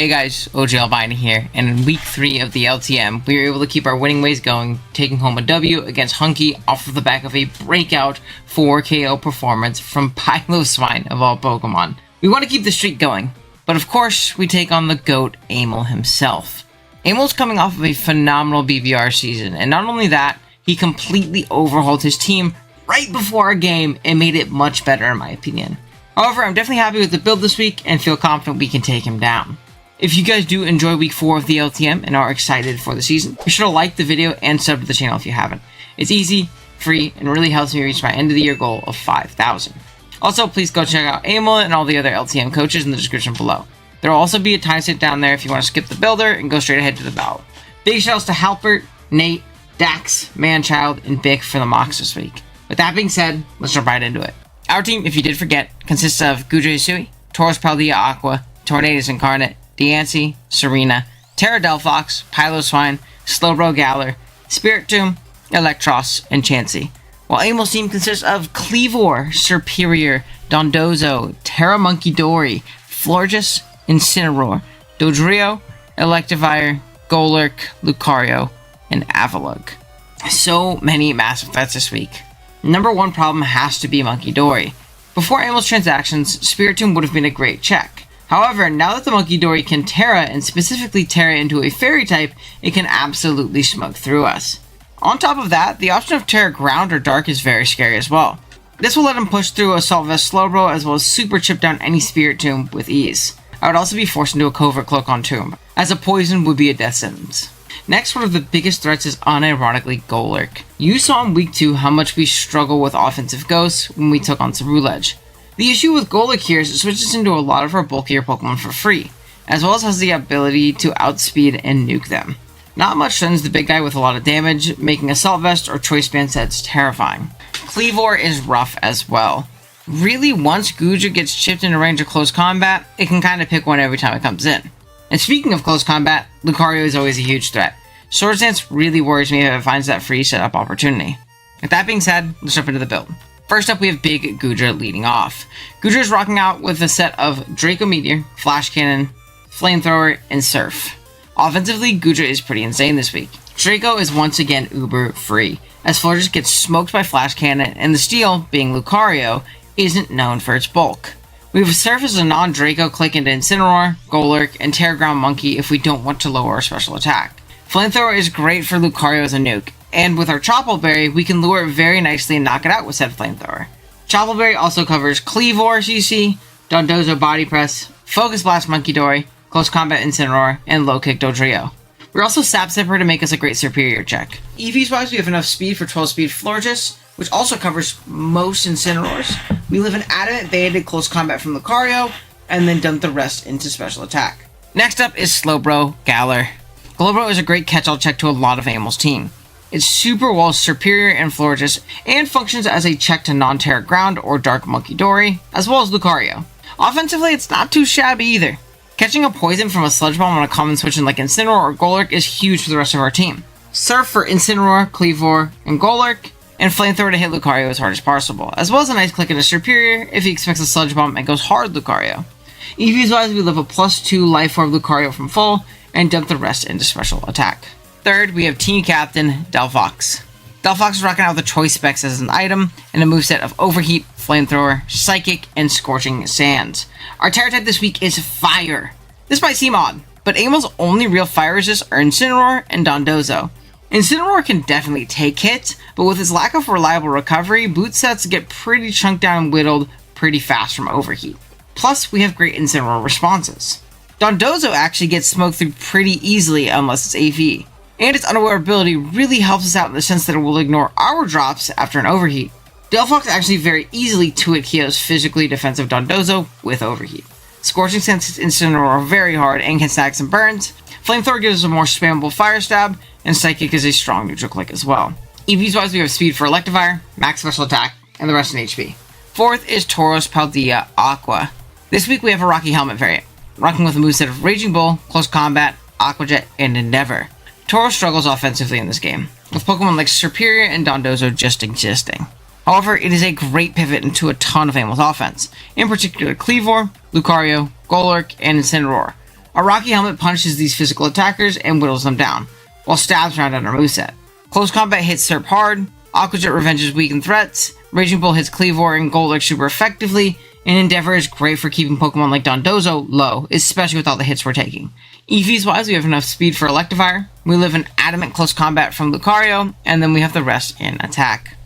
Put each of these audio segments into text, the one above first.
Hey guys, OG Albina here, and in week 3 of the LTM, we were able to keep our winning ways going, taking home a W against Hunky off of the back of a breakout 4 KO performance from Piloswine of all Pokemon. We want to keep the streak going, but of course, we take on the GOAT Amel himself. Amel's coming off of a phenomenal BBR season, and not only that, he completely overhauled his team right before our game and made it much better in my opinion. However, I'm definitely happy with the build this week and feel confident we can take him down. If you guys do enjoy week 4 of the LTM and are excited for the season, be sure to like the video and sub to the channel if you haven't. It's easy, free, and really helps me reach my end of the year goal of 5,000. Also, please go check out Amel and all the other LTM coaches in the description below. There will also be a timestamp down there if you want to skip the builder and go straight ahead to the battle. Big shoutouts to Halpert, Nate, Dax, Manchild, and Bick for the mocks this week. With that being said, let's jump right into it. Our team, if you did forget, consists of Guja Hisui, Tauros Paldea Aqua, Tornadus Incarnate, Diancie, Serena, Terra Delphox, Piloswine, Slowbro Galar, Spiritomb, Electros, and Chansey. While Amel's team consists of Kleavor, Superior, Dondozo, Terra Munkidori, Florges, Incineroar, Dodrio, Electivire, Golurk, Lucario, and Avalugg. So many massive threats this week. Number one problem has to be Munkidori. Before Amel's transactions, Spiritomb would have been a great check. However, now that the Munkidori can Terra, and specifically Terra into a Fairy type, it can absolutely smoke through us. On top of that, the option of Terra Ground or Dark is very scary as well. This will let him push through Assault Vest Slowbro as well as super chip down any Spiritomb with ease. I would also be forced into a Covert Cloak on Tomb, as a poison would be a death sentence. Next, one of the biggest threats is unironically Golurk. You saw in week 2 how much we struggle with offensive ghosts when we took on Ceruledge. The issue with Golurk here is it switches into a lot of our bulkier Pokemon for free, as well as has the ability to outspeed and nuke them. Not much sends the big guy with a lot of damage, making Assault Vest or Choice Band sets terrifying. Kleavor is rough as well. Really, once Guja gets chipped into range of close combat, it can kind of pick one every time it comes in. And speaking of close combat, Lucario is always a huge threat. Swords Dance really worries me if it finds that free setup opportunity. With that being said, let's jump into the build. First up, we have Big Guja leading off. Guja is rocking out with a set of Draco Meteor, Flash Cannon, Flamethrower, and Surf. Offensively, Guja is pretty insane this week. Draco is once again uber free, as Florges gets smoked by Flash Cannon, and the steal, being Lucario, isn't known for its bulk. We have Surf as a non-Draco click into Incineroar, Golurk, and Terra Ground Monkey if we don't want to lower our special attack. Flamethrower is great for Lucario as a nuke, and with our Chople Berry, we can lure it very nicely and knock it out with said Flamethrower. Chople Berry also covers Kleavor CC, Dondozo Body Press, Focus Blast Munkidori, Close Combat Incineroar, and Low Kick Dodrio. We're also Sap Zipper to make us a great superior check. EVs wise, we have enough speed for 12 speed Florges, which also covers most Incineroars. We live an Adamant Banded Close Combat from Lucario, and then dump the rest into special attack. Next up is Slowbro Galar. Slowbro is a great catch-all check to a lot of Amel's team. It's super well superior in Florges, and functions as a check to non-Terra Ground or Dark Munkidori, as well as Lucario. Offensively, it's not too shabby either. Catching a poison from a Sludge Bomb on a common switch in like Incineroar or Golurk is huge for the rest of our team. Surf for Incineroar, Kleavor, and Golurk, and Flamethrower to hit Lucario as hard as possible, as well as a nice click into Superior if he expects a Sludge Bomb and goes hard Lucario. EVs wise, we live a +2 life orb Lucario from full, and dump the rest into special attack. Third, we have Team Captain Delphox. Delphox is rocking out with the choice specs as an item, and a moveset of Overheat, Flamethrower, Psychic, and Scorching Sands. Our Terra type this week is Fire. This might seem odd, but Amel's only real fire resists are Incineroar and Dondozo. Incineroar can definitely take hits, but with its lack of reliable recovery, boot sets get pretty chunked down and whittled pretty fast from Overheat. Plus, we have great Incineroar responses. Dondozo actually gets smoked through pretty easily unless it's AV. And its unaware ability really helps us out in the sense that it will ignore our drops after an Overheat. Delphox actually very easily 2-hit KOs physically defensive Dondozo with Overheat. Scorching Sense hits Incineroar very hard and can stack some burns. Flamethrower gives us a more spammable Fire Stab, and Psychic is a strong neutral click as well. EVs wise, we have speed for Electivire, max special attack, and the rest in HP. Fourth is Tauros Paldea Aqua. This week we have a Rocky Helmet variant, rocking with a moveset of Raging Bull, Close Combat, Aqua Jet, and Endeavor. Tauros struggles offensively in this game, with Pokemon like Superior and Dondozo just existing. However, it is a great pivot into a ton of Amel's offense, in particular Kleavor, Lucario, Golurk, and Incineroar. Our Rocky Helmet punishes these physical attackers and whittles them down, while stabs round out our moveset. Close Combat hits Serp hard, Aqua Jet revenges weakened threats, Raging Bull hits Cleavor and Golurk super effectively, and Endeavor is great for keeping Pokemon like Dondozo low, especially with all the hits we're taking. EVs wise, we have enough speed for Electivire, we live in Adamant Close Combat from Lucario, and then we have the rest in attack.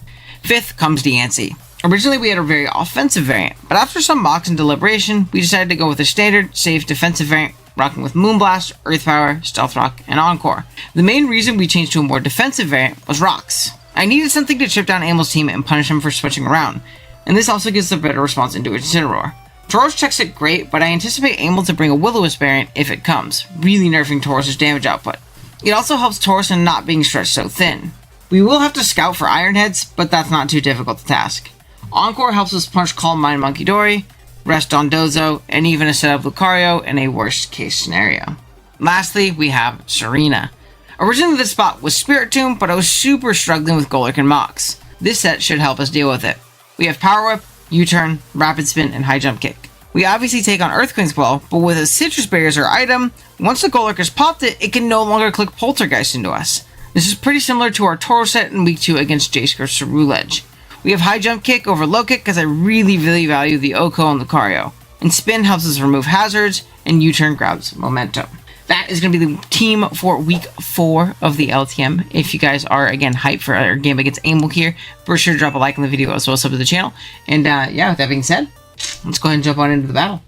5th comes Diancie. Originally we had a very offensive variant, but after some mocks and deliberation, we decided to go with a standard, safe, defensive variant, rocking with Moonblast, Earth Power, Stealth Rock, and Encore. The main reason we changed to a more defensive variant was Rocks. I needed something to chip down Amel's team and punish him for switching around, and this also gives a better response into Incineroar. Tauros checks it great, but I anticipate Amel to bring a Will-O-Wisp variant if it comes, really nerfing Tauros' damage output. It also helps Tauros in not being stretched so thin. We will have to scout for Iron Heads, but that's not too difficult to task. Encore helps us punch Calm Mind Munkidori, rest Dondozo, and even a set of Lucario in a worst case scenario. Lastly, we have Serena. Originally this spot was Spiritomb, but I was super struggling with Golurk and Mox. This set should help us deal with it. We have Power Whip, U-Turn, Rapid Spin, and High Jump Kick. We obviously take on Earthquake Ball, but with a Citrus Berry as our item, once the Golurk has popped it, it can no longer click Poltergeist into us. This is pretty similar to our Tauros set in Week 2 against J-Scarf's Ceruledge. We have High Jump Kick over Low Kick because I really value the Oko and Lucario. And Spin helps us remove hazards, and U-Turn grabs momentum. That is going to be the team for Week 4 of the LTM. If you guys are, again, hyped for our game against Amel here, be sure to drop a like on the video as well as sub to the channel. And yeah, with that being said, let's go ahead and jump on into the battle.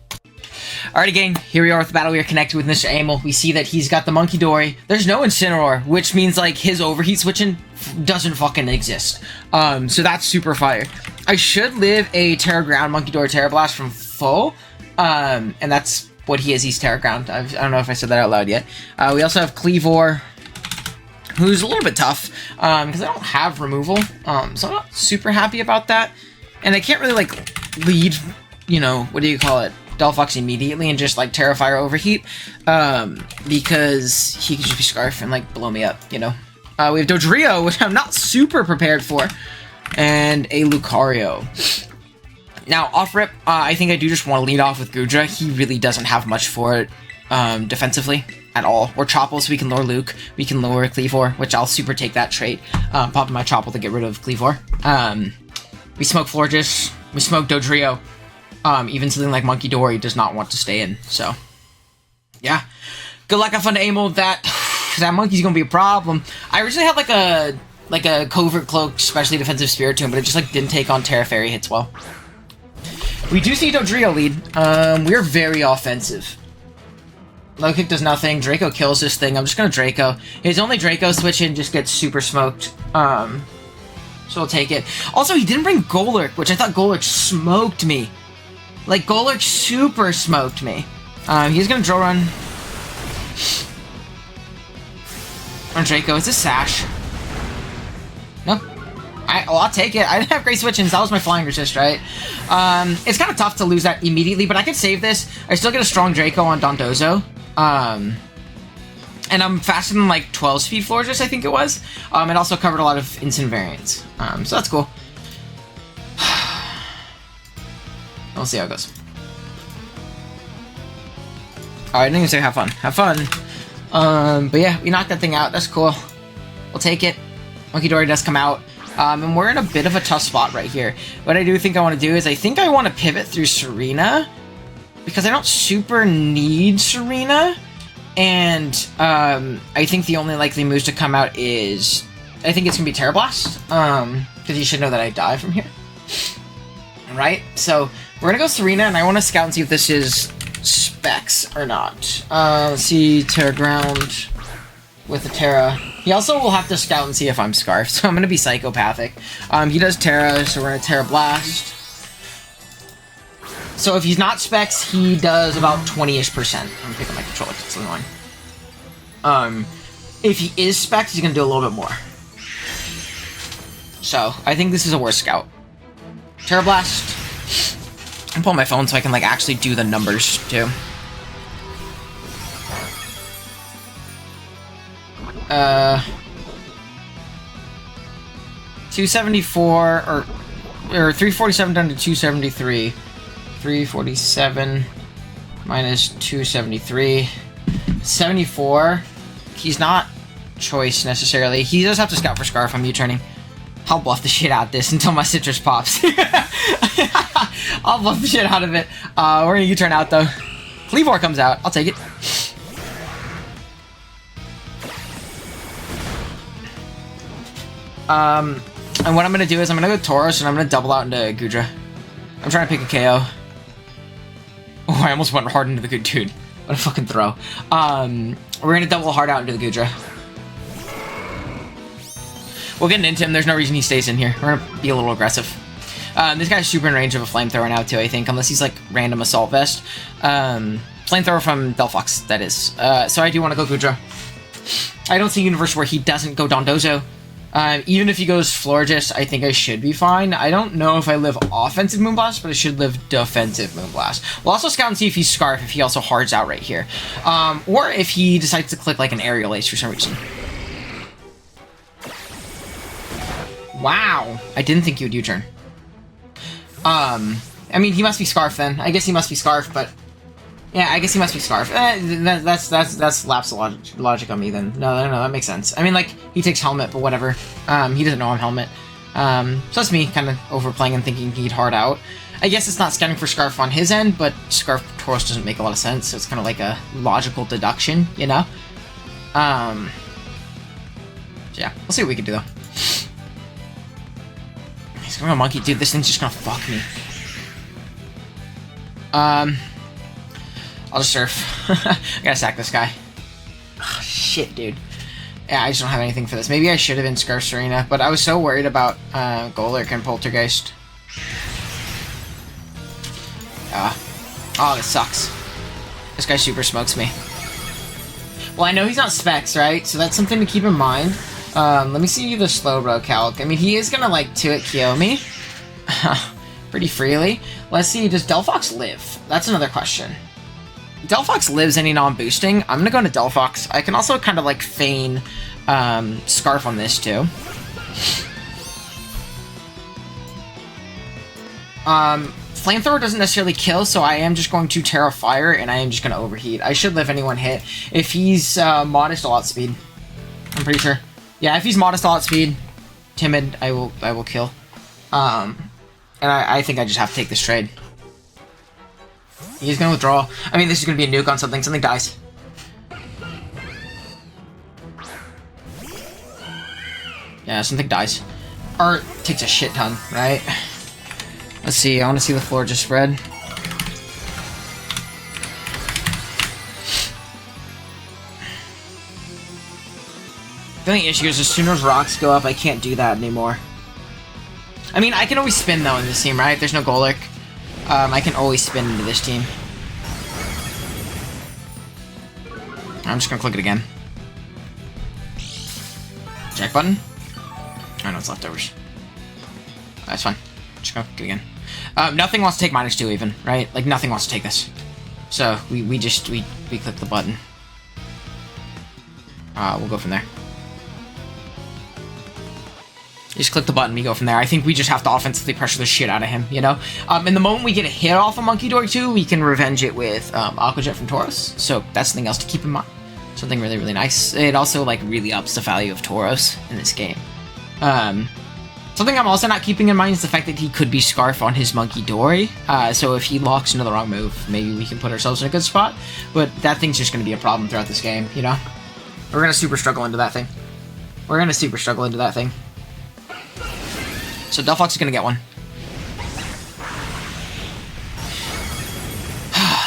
Alrighty gang, here we are with the battle. We are connected with Mr. Amel. We see that he's got the Munkidori. There's no Incineroar, which means like his overheat switching doesn't fucking exist. So that's super fire. I should live a Terra Ground Munkidori Terra Blast from full. And that's what he is. He's Terra Ground. I don't know if I said that out loud yet. We also have Cleavor, who's a little bit tough because I don't have removal. So I'm not super happy about that. And I can't really like lead, you know, what do you call it? Delphox immediately and just like Terrafire overheat because he could just be Scarf and like blow me up, you know. We have Dodrio, which I'm not super prepared for, and a Lucario. Now off rip, I think I do just want to lead off with Goodra. He really doesn't have much for it defensively at all. Or Chople, so we can lower Luke, we can lower Cleavor, which I'll super take that trait, popping my Chople to get rid of Cleavor. We smoke Florges, we smoke Dodrio. Even something like Munkidori does not want to stay in, so yeah. Good luck, have fun to Amel. That monkey's gonna be a problem. I originally had like a Covert Cloak, especially defensive Spiritomb, but it just like didn't take on Terra Fairy hits well. We do see Dodrio lead. We're very offensive. Low kick does nothing. Draco kills this thing. I'm just gonna Draco. His only Draco switch in just gets super smoked. So we'll take it. Also, he didn't bring Golurk, which I thought Golurk smoked me. Like, Golurk super smoked me. He's gonna Drill Run. On Draco. It's a Sash. Nope. I'll take it. I didn't have great switch-ins. That was my Flying Resist, right? It's kind of tough to lose that immediately, but I can save this. I still get a strong Draco on Dondozo. And I'm faster than, like, 12 speed Florges, I think it was. It also covered a lot of instant variants. So that's cool. We'll see how it goes. Alright, I didn't even say have fun. Have fun. But yeah, we knocked that thing out. That's cool. We'll take it. Munkidori does come out. And we're in a bit of a tough spot right here. What I do think I want to do is I think I want to pivot through Serena. Because I don't super need Serena. And I think the only likely moves to come out is... I think it's going to be Terra Blast. Because you should know that I die from here. Right? So... we're gonna go Serena, and I want to scout and see if this is Specs or not. Let's see, Terra Ground with the Terra. He also will have to scout and see if I'm Scarf, so I'm gonna be psychopathic. He does Terra, so we're gonna Terra Blast. So if he's not Specs, he does about 20-ish%. I'm gonna pick up my controller, it's annoying. If he is Specs, he's gonna do a little bit more. So, I think this is a worse scout. Terra Blast. I'm pulling my phone so I can, like, actually do the numbers, too. 274, or 347 down to 273. 347 minus 273. 74. He's not choice necessarily. He does have to scout for Scarf. I'm U-turning. I'll bluff the shit out of this until my citrus pops. I'll bluff the shit out of it. We're gonna U-turn out though. Cleavor comes out. I'll take it. And what I'm gonna do is I'm gonna go Tauros and I'm gonna double out into Gudra. I'm trying to pick a KO. Oh, I almost went hard into the good dude. What a fucking throw. We're gonna double hard out into the Gudra. We'll get into him. There's no reason he stays in here. We're gonna be a little aggressive. This guy's super in range of a flamethrower now too, I think, unless he's like random assault vest. Flamethrower from Delphox, that is. So I do want to go Gudra. I don't see a universe where he doesn't go Dondozo. Even if he goes Florges, I think I should be fine. I don't know if I live offensive Moonblast, but I should live defensive Moonblast. We'll also scout and see if he's Scarf, if he also hards out right here. Or if he decides to click like an Aerial Ace for some reason. Wow! I didn't think you would U-turn. I mean, he must be Scarf then. I guess he must be Scarf, but... Yeah, I guess he must be Scarf. That's lapse logic on me then. No, that makes sense. I mean, like, he takes Helmet, but whatever. He doesn't know I'm Helmet. So that's me kind of overplaying and thinking he'd hard out. I guess it's not scanning for Scarf on his end, but Scarf Tauros doesn't make a lot of sense, so it's kind of like a logical deduction, you know? So yeah, we'll see what we can do, though. He's gonna go Monkey. Dude, this thing's just gonna fuck me. I'll just surf. I gotta sack this guy. Oh, shit, dude. Yeah, I just don't have anything for this. Maybe I should have been Scarf Serena, but I was so worried about Golurk and Poltergeist. Oh, this sucks. This guy super smokes me. Well, I know he's not Specs, right? So that's something to keep in mind. Let me see the Slowbro calc. I mean, he is gonna, like, 2-hit KO me. Pretty freely. Let's see, does Delphox live? That's another question. Delphox lives any non-boosting. I'm gonna go into Delphox. I can also kind of, like, feign Scarf on this, too. Flamethrower doesn't necessarily kill, so I am just going to Terra Fire, and I am just going to Overheat. I should live any one hit. If he's Modest a lot speed, I'm pretty sure. Yeah, if he's Modest a lot speed, Timid, I will kill. And I think I just have to take this trade. He's going to withdraw. I mean, this is going to be a nuke on something. Something dies. Yeah, something dies. Or takes a shit ton, right? Let's see, I want to see the floor just spread. The only issue is as soon as rocks go up, I can't do that anymore. I mean, I can always spin, though, in this team, right? There's no Golurk. I can always spin into this team. I'm just gonna click it again. Check button. I know it's leftovers. That's fine. Just gonna click it again. Nothing wants to take -2 even, right? Like, nothing wants to take this. So, we click the button. We'll go from there. You just click the button, we go from there. I think we just have to offensively pressure the shit out of him, you know? And the moment we get a hit off of Munkidori 2, we can revenge it with Aqua Jet from Tauros. So that's something else to keep in mind. Something really, really nice. It also, like, really ups the value of Tauros in this game. Something I'm also not keeping in mind is the fact that he could be Scarf on his Munkidori. So if he locks into the wrong move, maybe we can put ourselves in a good spot. But that thing's just going to be a problem throughout this game, you know? We're going to super struggle into that thing. So Delphox is going to get one.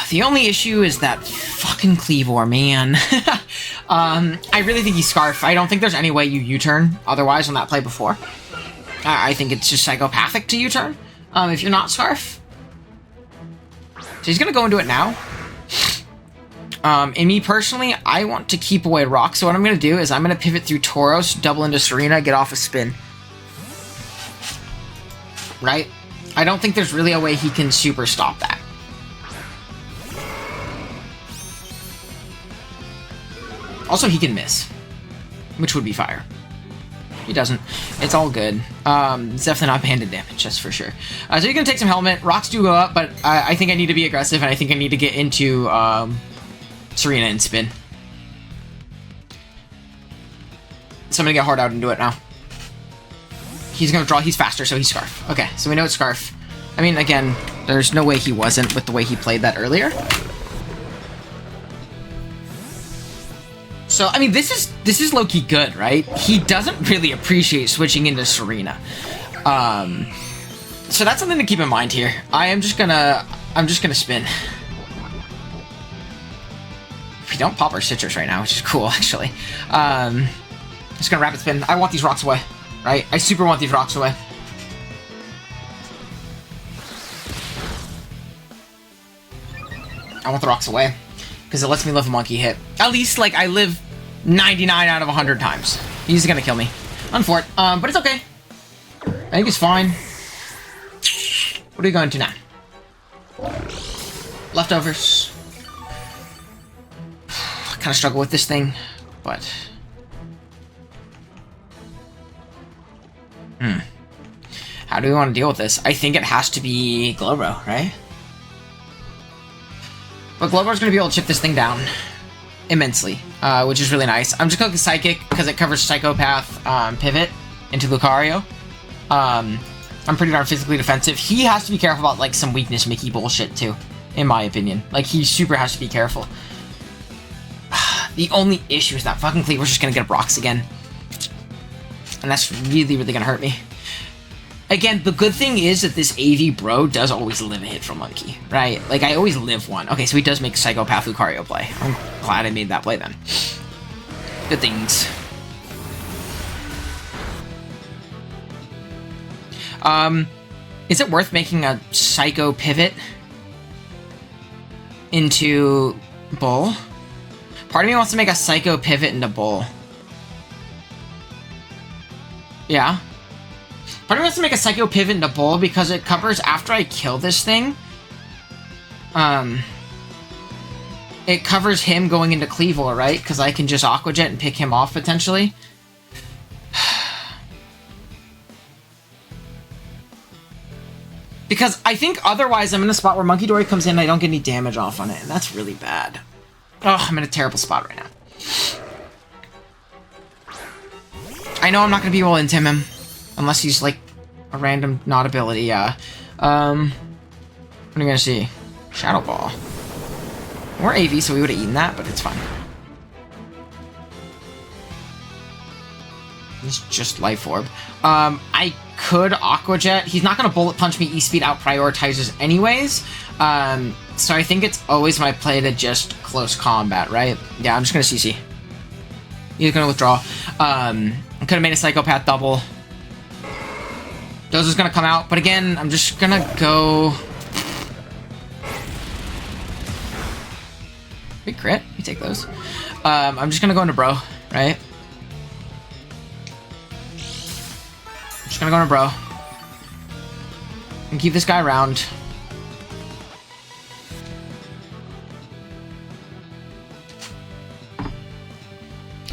The only issue is that fucking Cleavor, man. I really think he's Scarf. I don't think there's any way you U-turn otherwise on that play before. I think it's just psychopathic to U-turn if you're not Scarf. So he's going to go into it now. And me personally, I want to keep away Rock. So what I'm going to do is I'm going to pivot through Tauros, double into Serena, get off a spin. Right? I don't think there's really a way he can super stop that. Also, he can miss, which would be fire. He doesn't. It's all good. It's definitely not banded damage, that's for sure. So you're going to take some Helmet. Rocks do go up, but I think I need to be aggressive, and I think I need to get into Serena and spin. So I'm gonna get hard out and do it now. He's gonna draw. He's faster, so he's Scarf. Okay, so we know it's Scarf. I mean, again, there's no way he wasn't with the way he played that earlier. So, I mean, this is low-key good, right? He doesn't really appreciate switching into Serena. So that's something to keep in mind here. I'm just gonna spin. We don't pop our citrus right now, which is cool, actually. Just gonna rapid spin. I want these rocks away, right? I super want these rocks away. I want the rocks away, because it lets me live a monkey hit. At least, like, I live 99 out of 100 times. He's gonna kill me. Unfort. But it's okay. I think it's fine. What are we going to now? Leftovers. I kind of struggle with this thing, but... How do we want to deal with this? I think it has to be Glowbro, right? But Glowbro's going to be able to chip this thing down immensely, which is really nice. I'm just going to Psychic because it covers Psychopath Pivot into Lucario. I'm pretty darn physically defensive. He has to be careful about, like, some weakness Mickey bullshit, too, in my opinion. Like, he super has to be careful. The only issue is that fucking Cleaver's just going to get rocks again. And that's really, really going to hurt me. Again, the good thing is that this AV bro does always live a hit from Monkey, right? Like, I always live one. Okay, so he does make Psychopath Lucario play. I'm glad I made that play then. Good things. Is it worth making a Psycho Pivot into Bull? Part of me wants to make a Psycho Pivot into Bull. Yeah. Part of me wants to make a Psycho Pivot into Bull because it covers after I kill this thing. It covers him going into Cleavor, right? Because I can just Aqua Jet and pick him off potentially. Because I think otherwise I'm in a spot where Munkidori comes in and I don't get any damage off on it, and that's really bad. Oh, I'm in a terrible spot right now. I know I'm not going to be able to intim him. Unless he's, like, a random not ability, yeah. What are we going to see? Shadow Ball. We're AV, so we would have eaten that, but it's fine. It's just Life Orb. I could Aqua Jet. He's not going to Bullet Punch me. E-Speed out prioritizes anyways. So I think it's always my play to just close combat, right? Yeah, I'm just going to CC. He's going to withdraw. I could have made a Psychopath double. Those is going to come out, but again, I'm just going to go... Big crit. You take those. I'm just going to go into Bro, right? Just going to go into Bro. And keep this guy around.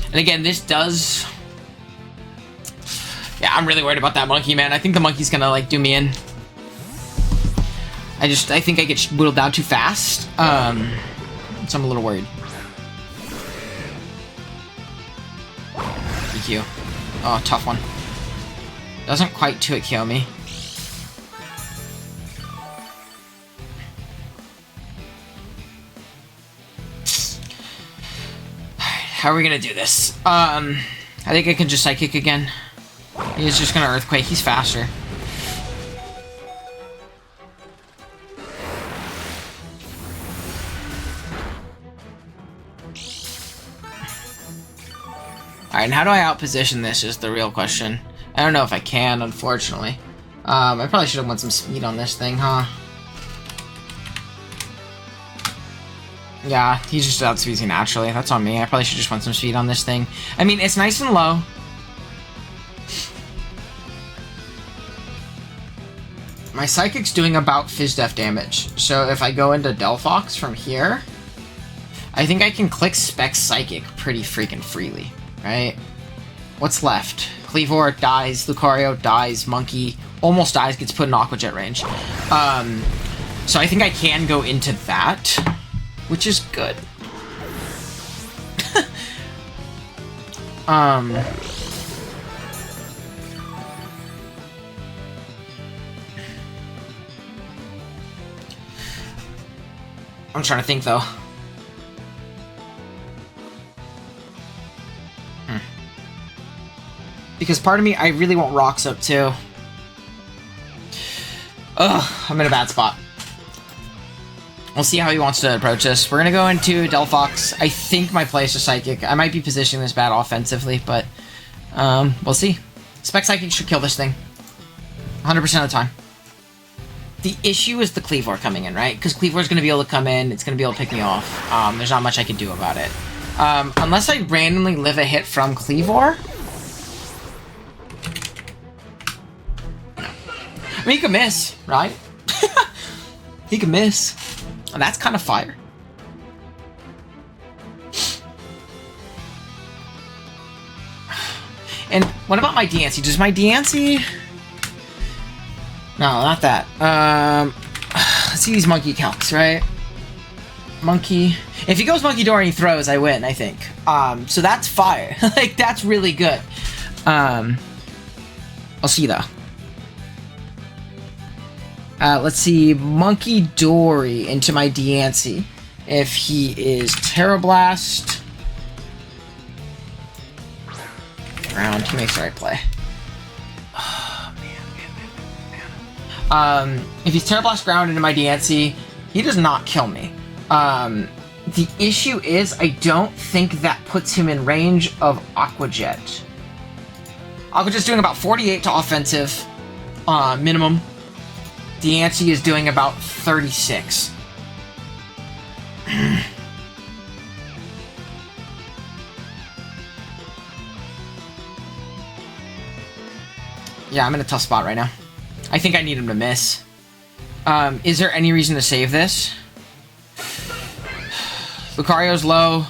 And again, this does... Yeah, I'm really worried about that monkey, man. I think the monkey's gonna, like, do me in. I think I get whittled down too fast. So I'm a little worried. EQ. Oh, tough one. Doesn't quite 2-hit KO me. How are we gonna do this? I think I can just Psychic again. He's just gonna Earthquake. He's faster. Alright, and how do I outposition this is the real question. I don't know if I can, unfortunately. I probably should have went some speed on this thing, huh? Yeah, he's just outspeeds me naturally. That's on me. I probably should just want some speed on this thing. I mean, it's nice and low. My Psychic's doing about Fizz-Def damage. So if I go into Delphox from here, I think I can click Spec Psychic pretty freaking freely, right? What's left? Cleavor dies, Lucario dies, Monkey almost dies, gets put in Aqua Jet range. So I think I can go into that, which is good. I'm trying to think, though. Because part of me, I really want rocks up, too. Ugh, I'm in a bad spot. We'll see how he wants to approach this. We're going to go into Delphox. I think my play is just Psychic. I might be positioning this bad offensively, but we'll see. Spec Psychic should kill this thing. 100% of the time. The issue is the Cleavor coming in, right? Because Cleavor's going to be able to come in. It's going to be able to pick me off. There's not much I can do about it. Unless I randomly live a hit from Cleavor. I mean, he could miss, right? He could miss. And that's kind of fire. And what about my Diancie? Does my Diancie... No, not that. Let's see these monkey calcs, right? Monkey... If he goes Munkidori and he throws, I win, I think. So that's fire. Like, that's really good. I'll see, though. Let's see, Munkidori into my Diancie. If he is Terra Blast... Round, he makes the right play. Oh, man. If he's Terra Blast ground into my Diancie, he does not kill me. The issue is, I don't think that puts him in range of Aqua Jet. Aqua Jet's doing about 48 to offensive, minimum. Diancie is doing about 36. Yeah, I'm in a tough spot right now. I think I need him to miss. Is there any reason to save this? Lucario's low.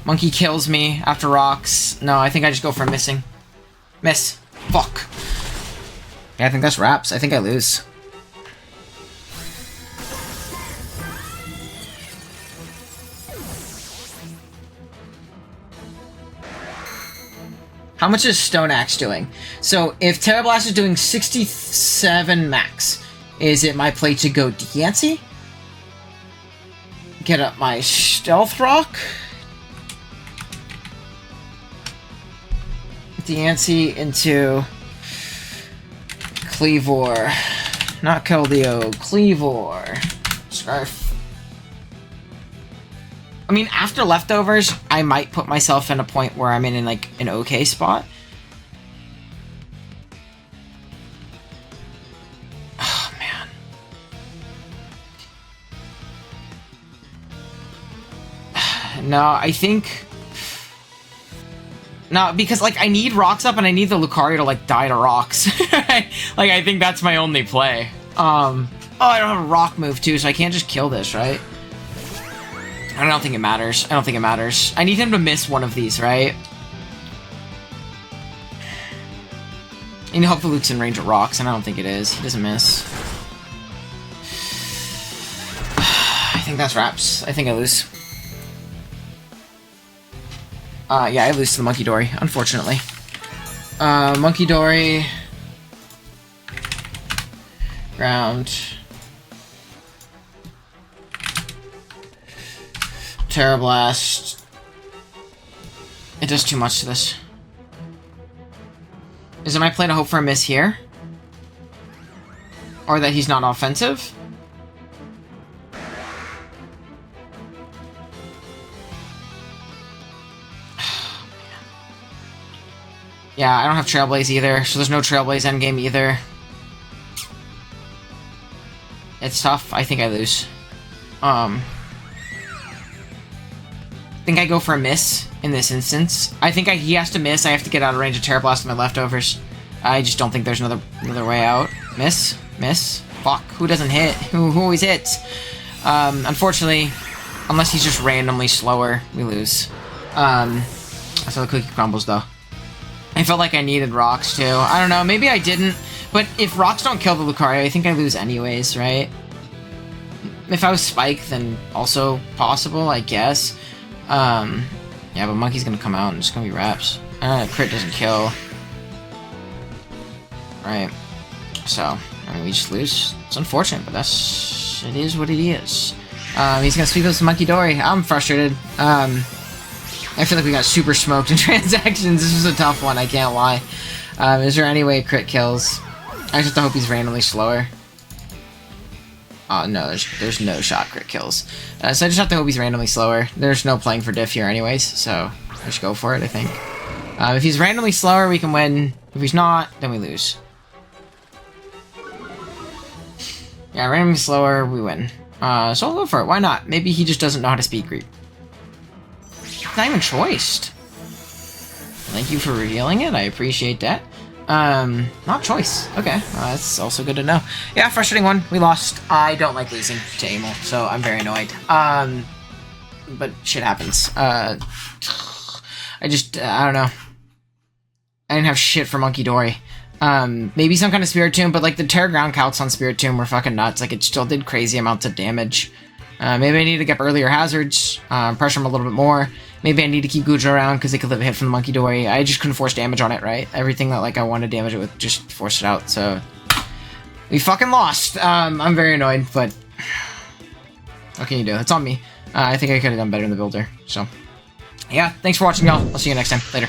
Monkey kills me after rocks. No, I think I just go for missing. Miss. Fuck. Yeah, I think that's wraps. I think I lose. How much is Stone Axe doing? So, if Terra Blast is doing 67 max, is it my play to go Diancie? Get up my Stealth Rock? Diancie into... Cleavor. Not Keldeo. Cleavor. Scarf. I mean, after leftovers, I might put myself in a point where I'm in like an okay spot. Oh, man. No, I think... No, because, like, I need rocks up and I need the Lucario to, like, die to rocks. Like, I think that's my only play. Oh, I don't have a rock move, too, so I can't just kill this, right? I don't think it matters. I don't think it matters. I need him to miss one of these, right? And hopefully Luke's in range of rocks, and I don't think it is. He doesn't miss. I think that's wraps. I think I lose. Yeah, I lose to the Munkidori, unfortunately. Munkidori. Ground. Terra Blast. It does too much to this. Is it my play to hope for a miss here? Or that he's not offensive? Yeah, I don't have Trailblaze either, so there's no Trailblaze endgame either. It's tough. I think I lose. I think I go for a miss in this instance. I think he has to miss. I have to get out of range of Terra Blast with my leftovers. I just don't think there's another way out. Miss? Miss? Fuck. Who doesn't hit? Who always hits? Unfortunately, unless he's just randomly slower, we lose. I saw the cookie crumbles, though. I felt like I needed rocks, too. I don't know, maybe I didn't. But if rocks don't kill the Lucario, I think I lose anyways, right? If I was Spike, then also possible, I guess. Yeah, but Monkey's gonna come out and it's gonna be wraps. Crit doesn't kill. Right. So, I mean, we just lose. It's unfortunate, but it is what it is. He's gonna sweep us with Munkidori. I'm frustrated. I feel like we got super smoked in transactions. This was a tough one, I can't lie. Is there any way crit kills? I just hope he's randomly slower. Oh no, there's no shot crit kills. So I just have to hope he's randomly slower. There's no playing for diff here anyways, so let's go for it, I think. If he's randomly slower, we can win. If he's not, then we lose. Yeah, randomly slower, we win. So I'll go for it. Why not? Maybe he just doesn't know how to speed creep. Not even choiced. Thank you for revealing it. I appreciate that. Not choice. Okay, that's also good to know. Yeah, frustrating one. We lost. I don't like losing to Amel, so I'm very annoyed. But shit happens. I don't know. I didn't have shit for Munkidori. Maybe some kind of Spirit Tomb, but like the Terror Ground counts on Spirit Tomb were fucking nuts. Like it still did crazy amounts of damage. Maybe I need to get earlier hazards, pressure him a little bit more. Maybe I need to keep Gujo around because they could live a hit from the Munkidori. I just couldn't force damage on it, right? Everything that like I wanted to damage it with just forced it out, so... We fucking lost! I'm very annoyed, but... What can you do? It's on me. I think I could have done better in the builder, so... Yeah, thanks for watching, y'all. I'll see you next time. Later.